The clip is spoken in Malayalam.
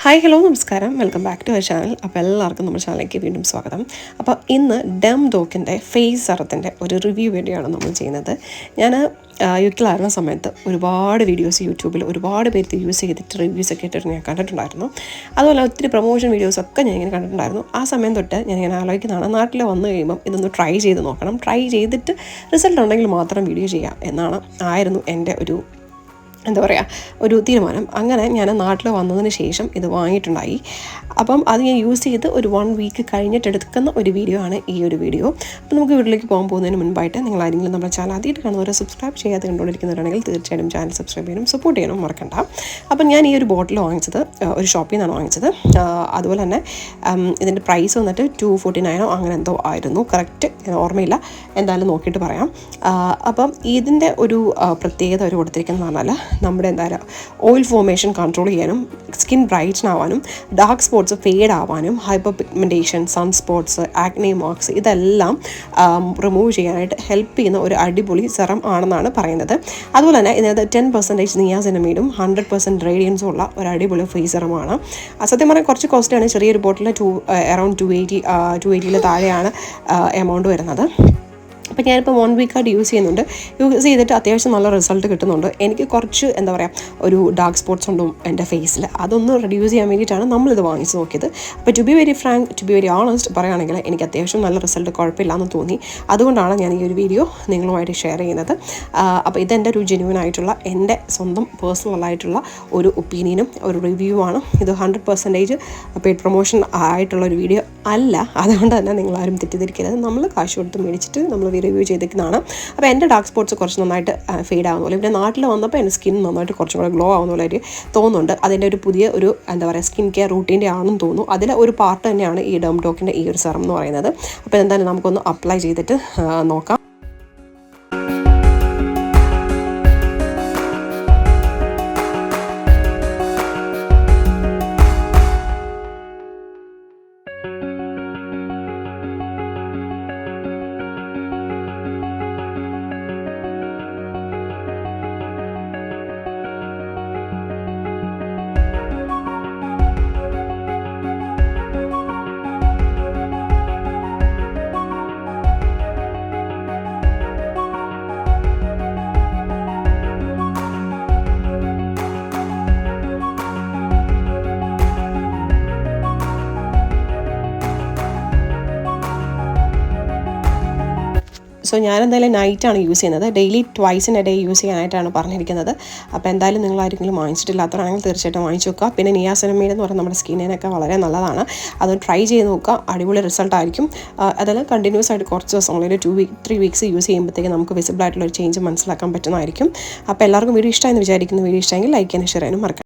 ഹായ് ഹലോ നമസ്കാരം, welcome back to our channel. അപ്പോൾ എല്ലാവർക്കും നമ്മുടെ ചാനലിലേക്ക് വീണ്ടും സ്വാഗതം. അപ്പോൾ ഇന്ന് ഡം ഡോക്കിൻ്റെ ഫേസ് സെറത്തിൻ്റെ ഒരു റിവ്യൂ വീഡിയോ നമ്മൾ ചെയ്യുന്നത്. ഞാൻ യുക്കിലായിരുന്ന സമയത്ത് ഒരുപാട് വീഡിയോസ് യൂട്യൂബിൽ ഒരുപാട് പേര് യൂസ് ചെയ്തിട്ട് റിവ്യൂസൊക്കെ ഇട്ടിട്ട് ഞാൻ കണ്ടിട്ടുണ്ടായിരുന്നു. അതുപോലെ ഒത്തിരി പ്രൊമോഷൻ വീഡിയോസൊക്കെ ഞാൻ ഇങ്ങനെ കണ്ടിട്ടുണ്ടായിരുന്നു. ആ സമയം തൊട്ട് ഞാനിങ്ങനെ ആലോചിക്കുന്നതാണ്, നാട്ടിൽ വന്നു കഴിയുമ്പം ഇതൊന്ന് ട്രൈ ചെയ്ത് നോക്കണം, ട്രൈ ചെയ്തിട്ട് റിസൾട്ട് ഉണ്ടെങ്കിൽ മാത്രം വീഡിയോ ചെയ്യാം ആയിരുന്നു എൻ്റെ ഒരു തീരുമാനം. അങ്ങനെ ഞാൻ നാട്ടിൽ വന്നതിന് ശേഷം ഇത് വാങ്ങിയിട്ടുണ്ടായി. അപ്പം അത് ഞാൻ യൂസ് ചെയ്ത് ഒരു 1 വീക്ക് കഴിഞ്ഞിട്ട് എടുക്കുന്ന ഒരു വീഡിയോ ആണ് ഈ ഒരു വീഡിയോ. അപ്പോൾ നമുക്ക് വീട്ടിലേക്ക് പോകുന്നതിന് മുൻപായിട്ട് നിങ്ങൾ ആരെങ്കിലും നമ്മുടെ ചാനൽ ആദ്യമായിട്ട് കാണുന്നവരെ സബ്സ്ക്രൈബ് ചെയ്യാതെ കണ്ടുകൊണ്ടിരിക്കുന്നവരാണെങ്കിൽ തീർച്ചയായിട്ടും ചാനൽ സബ്സ്ക്രൈബ് ചെയ്യണം, സപ്പോർട്ട് ചെയ്യണം, മറക്കണ്ട. അപ്പം ഞാൻ ഈ ഒരു ബോട്ടിൽ വാങ്ങിച്ചത് ഒരു ഷോപ്പിൽ നിന്നാണ് വാങ്ങിച്ചത്. അതുപോലെ തന്നെ ഇതിൻ്റെ പ്രൈസ് വന്നിട്ട് 249 അങ്ങനെ എന്തോ ആയിരുന്നു, കറക്റ്റ് ഓർമ്മയില്ല, എന്തായാലും നോക്കിയിട്ട് പറയാം. അപ്പം ഇതിൻ്റെ ഒരു പ്രത്യേകത ഒരു കൊടുത്തിരിക്കുന്നതെന്ന് പറഞ്ഞാൽ നമ്മുടെ ഓയിൽ ഫോർമേഷൻ കൺട്രോൾ ചെയ്യാനും സ്കിൻ ബ്രൈറ്റൻ ആവാനും ഡാർക്ക് സ്പോട്ട്സ് ഫേഡ് ആവാനും hyper pigmentation, sun spots, acne marks ഇതെല്ലാം റിമൂവ് ചെയ്യാനായിട്ട് ഹെൽപ്പ് ചെയ്യുന്ന ഒരു അടിപൊളി സെറം ആണെന്നാണ് പറയുന്നത്. അതുപോലെ തന്നെ ഇതിനകത്ത് 10% നിയാസിനമൈഡും 100% റേഡിയൻസും ഉള്ള ഒരു അടിപൊളി ഫേസ് സെറമാണ്. സത്യം പറഞ്ഞാൽ കുറച്ച് കോസ്റ്റാണ്. ചെറിയൊരു ബോട്ടിൽ അറൗണ്ട് 280 താഴെയാണ് എമൗണ്ട് വരുന്നത്. അപ്പോൾ ഞാനിപ്പോൾ 1 വീക്കായിട്ട് യൂസ് ചെയ്തിട്ട് അത്യാവശ്യം നല്ല റിസൾട്ട് കിട്ടുന്നുണ്ട്. എനിക്ക് കുറച്ച് ഒരു ഡാർക്ക് സ്പോട്ട്സ് ഉണ്ടും എൻ്റെ ഫേസിൽ, അതൊന്ന് റെഡ്യൂസ് ചെയ്യാൻ വേണ്ടിയിട്ടാണ് നമ്മളിത് വാങ്ങിച്ച് നോക്കിയത്. അപ്പോൾ ടു ബി വെരി ഓണസ്റ്റ് പറയുകയാണെങ്കിൽ എനിക്ക് അത്യാവശ്യം നല്ല റിസൾട്ട് കുഴപ്പമില്ലാന്ന് തോന്നി. അതുകൊണ്ടാണ് ഞാൻ ഈ ഒരു വീഡിയോ നിങ്ങളുമായിട്ട് ഷെയർ ചെയ്യുന്നത്. അപ്പോൾ ഇതെൻ്റെ ഒരു ജെന്യുവൻ ആയിട്ടുള്ള എൻ്റെ സ്വന്തം പേഴ്സണലായിട്ടുള്ള ഒരു ഒപ്പീനിയനും ഒരു റിവ്യൂ ആണ്. ഇത് 100% പെയ്ഡ് പ്രൊമോഷൻ ആയിട്ടുള്ള ഒരു വീഡിയോ അല്ല. അതുകൊണ്ട് തന്നെ നിങ്ങളാരും തെറ്റിദ്ധരിക്കരുത്. നമ്മൾ കാശ് കൊടുത്ത് മേടിച്ചിട്ട് നമ്മൾ റിവ്യൂ ചെയ്തിരിക്കുന്നതാണ്. അപ്പോൾ എൻ്റെ ഡാർക്ക് സ്പോട്ട്സ് കുറച്ച് നന്നായിട്ട് ഫെയ്ഡ് ആവുന്ന പോലെ, പിന്നെ നാട്ടിൽ വന്നപ്പോൾ എൻ്റെ സ്കിൻ നന്നായിട്ട് കുറച്ചും കൂടെ ഗ്ലോ ആവുന്ന പോലെ തോന്നുന്നുണ്ട്. അതിൻ്റെ ഒരു പുതിയ ഒരു സ്കിൻ കെയർ റൂട്ടീൻ്റെ ആണെന്ന് തോന്നുന്നു. അതിലെ ഒരു പാർട്ട് തന്നെയാണ് ഈ ഡം ഡോക്കിൻ്റെ ഈ ഒരു സെറം എന്ന് പറയുന്നത്. അപ്പോൾ എന്തായാലും നമുക്കൊന്ന് അപ്ലൈ ചെയ്തിട്ട് നോക്കാം. സോ ഞാനെന്തായാലും നൈറ്റാണ് യൂസ് ചെയ്യുന്നത്. Daily twice in A day use ചെയ്യാനായിട്ടാണ് പറഞ്ഞിരിക്കുന്നത്. അപ്പോൾ എന്തായാലും നിങ്ങൾ ആരെങ്കിലും വാങ്ങിച്ചിട്ടില്ലാത്തവരാണെങ്കിൽ തീർച്ചയായിട്ടും വാങ്ങിച്ച് നോക്കുക. പിന്നെ നിയാസിനമൈഡ് എന്ന് പറയുന്നത് നമ്മുടെ സ്കിന്നിനൊക്കെ വളരെ നല്ലതാണ്. അത് ട്രൈ ചെയ്ത് നോക്കുക, അടിപൊളി റിസൾട്ടായിരിക്കും. അതെല്ലാം കണ്ടിന്യൂസ് ആയിട്ട് കുറച്ച് ദിവസം, ഒരു 3 വീക്സ് യൂസ് ചെയ്യുമ്പോഴത്തേക്ക് നമുക്ക് വിസിബിൾ ആയിട്ടുള്ള ഒരു ചേഞ്ച് മനസ്സിലാക്കാൻ പറ്റുന്നതായിരിക്കും. അപ്പോൾ എല്ലാവർക്കും വീഡിയോ ഇഷ്ടമായെന്ന് വിചാരിക്കുന്നു. വീഡിയോ ഇഷ്ടമെങ്കിൽ ലൈക്ക് ചെയ്യാനും ഷെയർ ചെയ്യാനും മറക്കാം.